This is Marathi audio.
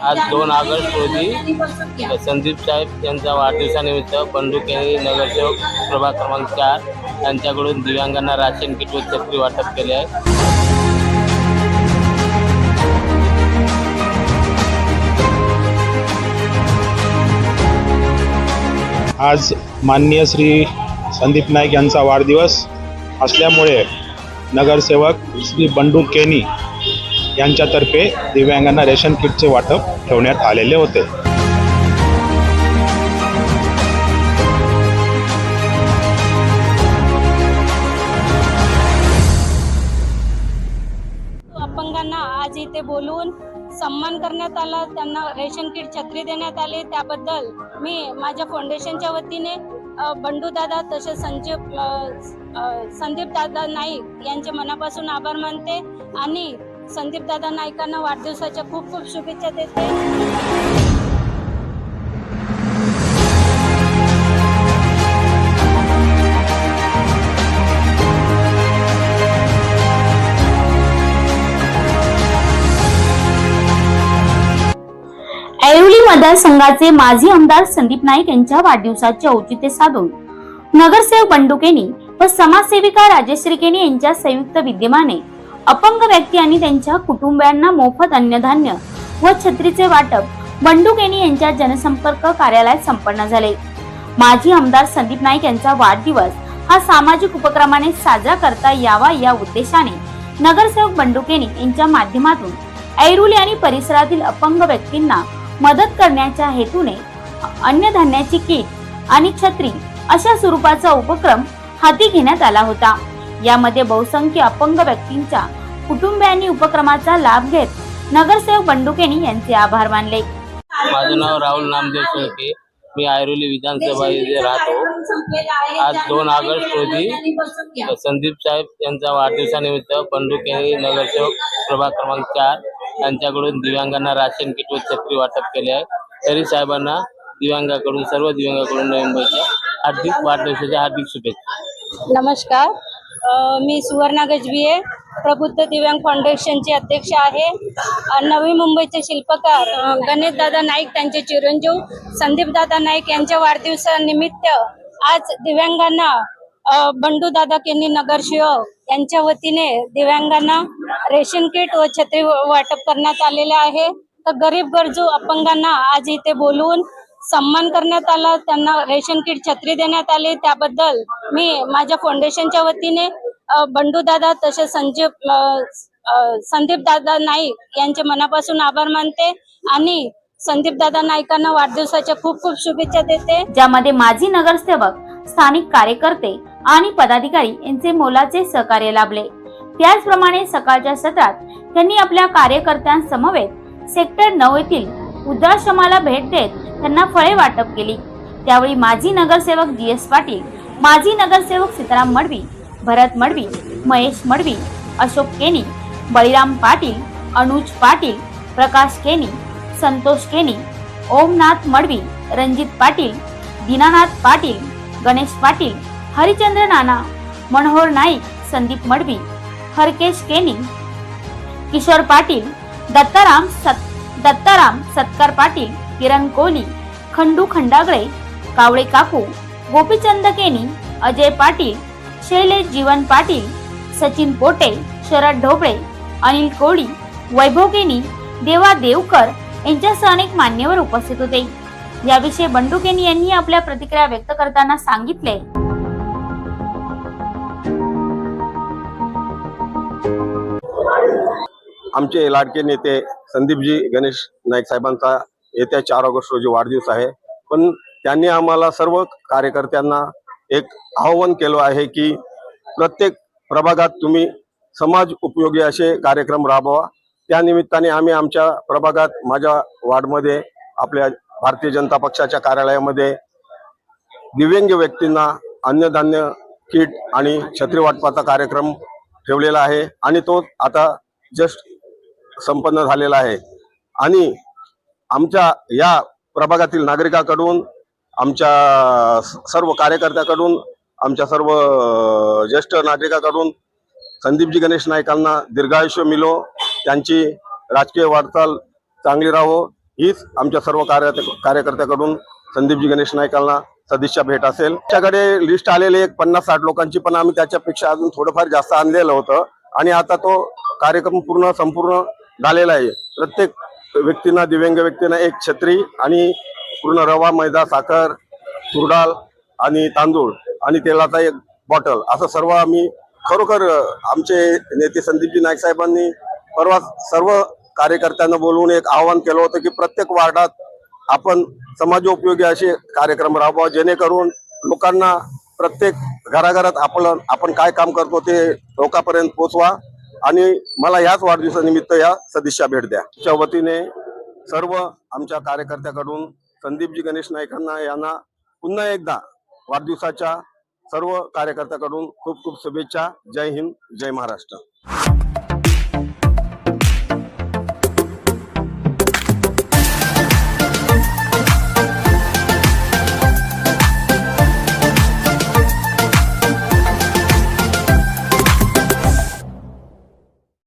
आज 2 ऑगस्ट रोजी संदीप साहेब यांचा वाढदिवसानिमित्त बंडू केनी नगरसेवक प्रभाग क्रमांक 4 यांच्याकडून दिव्यांगांना राशन किट व छत्री वाटप केले आहे। आज माननीय श्री संदीप नाईक यांचा वाढदिवस असल्यामुळे नगरसेवक श्री बंडू केनी यांच्यातर्फे दिव्यांगांना रेशन किटचे वाटप ठेवण्यात आलेले होते। अपंगांना आज इथे बोलून सन्मान करण्यात आला, त्यांना रेशन किट छत्री देण्यात आली। त्याबद्दल मी माझ्या फाउंडेशनच्या वतीने बंडू दादा तसेच संदीप दादा नाईक यांचे मनापासून आभार मानते आणि संदीप दादा नाईकांना वाढदिवसाच्या खूप खूप शुभेच्छा देते। ऐरोली मतदारसंघाचे माजी आमदार संदीप नाईक यांच्या वाढदिवसाचे औचित्य साधून नगरसेवक बंडू केनी व समाजसेविका राजेश्री केनी यांच्या संयुक्त विद्यमाने अपंग व्यक्ती आणि त्यांच्या कुटुंबियांना मोफत अन्नधान्य व छत्रीचे वाटप बंडू केनी यांच्या जनसंपर्क कार्यालयात संपन्न झाले। माजी आमदार संदीप नाईक यांचा वाढदिवस हा सामाजिक उपक्रमाने साजरा करता यावा या उद्देशाने नगरसेवक बंडू केनी यांच्या माध्यमातून ऐरोली आणि परिसरातील अपंग व्यक्तींना मदत करण्याच्या हेतूने अन्नधान्याची किट आणि छत्री अशा स्वरूपाचा उपक्रम हाती घेण्यात आला होता। यामध्ये बहुसंख्य अपंग व्यक्तींच्या कुटुंबियांनी उपक्रमाचा लाभ घेत नगरसेवक बंडू केनी यांचे आभार मानले। माझे नाव राहुल नामदेव शेळके, मी ऐरोली विधानसभा येथे राहतो। आज 2 ऑगस्ट रोजी संदीप साहेब यांचा वाढदिवसानिमित्त बंडू केनी नगरसेवक प्रभाग क्रमांक 4 यांच्याकडून दिव्यांगांना राशन किट व छत्री वाटप केले आहे। तरी साहेबांना सर्व दिव्यांगाकडून नवी मुंबईच्या हार्दिक वाढदिवसाच्या हार्दिक शुभेच्छा। नमस्कार, मी सुवर्णा गजबिये प्रबुद्ध दिव्यांग फाउंडेशनची अध्यक्ष आहे। नवी मुंबईचे शिल्पकार गणेश दादा नाईक त्यांचे चिरंजीव संदीप दादा नाईक यांच्या वाढदिवसानिमित्त आज दिव्यांगांना बंडू दादा केनी नगरसेवक यांच्या वतीने दिव्यांगांना रेशन किट व छत्री वाटप करण्यात आलेले आहे। तर गरीब गरजू अपंगांना आज इथे बोलवून सन्मान करण्यात आला, त्यांना रेशन किट छत्री देण्यात आली। त्याबद्दल मी माझ्या फाउंडेशनच्या वतीने बंडू दादा तसेच संदीप दादा नाईक यांचे मनापासून आभार मानते आणि संदीप दादा नाईकांना वाढदिवसाच्या खूप खूप शुभेच्छा देते। ज्यामध्ये माजी नगरसेवक, स्थानिक कार्यकर्ते आणि पदाधिकारी यांचे मोलाचे सहकार्य लाभले। त्याचप्रमाणे सकाळच्या सत्रात त्यांनी आपल्या कार्यकर्त्यांसमवेत सेक्टर 9 येथील वृद्धाश्रमाला भेट देत त्यांना फळे वाटप केली। त्यावेळी माजी नगरसेवक GS पाटील, माजी नगरसेवक सीताराम मडवी, भरत मडवी, महेश मडवी, अशोक केनी, बळीराम पाटील, अनुज पाटील, प्रकाश केनी, संतोष केनी, ओमनाथ मडवी, रणजित पाटील, दीनानाथ पाटील, गणेश पाटील, हरिचंद्र नाना, मनोहर नाईक, संदीप मडवी, हरकेश केनी, किशोर पाटील, दत्ताराम सत्कार पाटील, किरण कोहली, खंडू खंडागळे, कावळे काकू, गोपीचंद केनी, अजय पाटील, शैलेश जीवन पाटील, सचिन पोटे, शरद ढोबळे, अनिल कोळी, वैभव केनी, देवा देवकर यांच्यासह अनेक मान्यवर उपस्थित होते। याविषयी बंडू केनी यांनी आपल्या प्रतिक्रिया व्यक्त करताना सांगितले। आमचे लाडके नेते संदीपजी गणेश नाईक साहेबांचा येत्या 4 ऑगस्ट रोजी वाढदिवस आहे। पण त्यांनी आम्हाला सर्व कार्यकर्त्यांना एक आवाहन केलं आहे की प्रत्येक प्रभागात तुम्ही समाज उपयोगी असे कार्यक्रम राबवा। त्या निमित्ताने आम्ही आमच्या प्रभागात, माझ्या वार्डमध्ये, आपल्या भारतीय जनता पक्षाच्या कार्यालयामध्ये दिव्यांग व्यक्तींना अन्नधान्य किट आणि छत्री वाटपाचा कार्यक्रम ठेवलेला आहे आणि तो आता जस्ट संपन्न झालेला आहे। आणि आमच्या या प्रभागातील नागरिकांकडून, आमच्या सर्व कार्यकर्त्याकडून, आमच्या सर्व ज्येष्ठ नागरिकांकडून संदीपजी गणेश नाईकांना दीर्घायुष्य मिलो, त्यांची राजकीय वाटचाल चांगली राहो हीच आमच्या सर्व कार्यकर्त्याकडून संदीपजी गणेश नाईकांना सदिच्छा भेट असेल. त्याच्याकडे लिस्ट आलेली एक 50-60 लोकांची, पण आम्ही त्याच्यापेक्षा अजून थोडंफार जास्त आणलेलं होतं आणि आता तो कार्यक्रम संपूर्ण झालेला आहे. प्रत्येक व्यक्तींना, दिव्यांग व्यक्तींना एक छत्री आणि पूर्ण रवा, मैदा, साखर, तुरडाळ आणि तांदूळ आणि तेलाचा एक बॉटल असं सर्व आम्ही खरोखर आमचे नेते संदीपजी नाईक साहेबांनी परवा सर्व कार्यकर्त्यांना बोलवून एक आवाहन केलं होतं की प्रत्येक वार्डात आपण समाजोपयोगी असे कार्यक्रम राबवा, जेणेकरून लोकांना प्रत्येक घराघरात आपण काय काम करतो ते लोकांपर्यंत पोहोचवा. आणि मला याच वाढदिवसानिमित्त या सदिच्छा भेट द्या. च्या वतीने सर्व आमच्या कार्यकर्त्याकडून संदीपजी गणेश नाईकांना यांना पुन्हा एकदा वाढदिवसाच्या सर्व कार्यकर्त्याकडून खूप खूप शुभेच्छा. जय हिंद, जय महाराष्ट्र.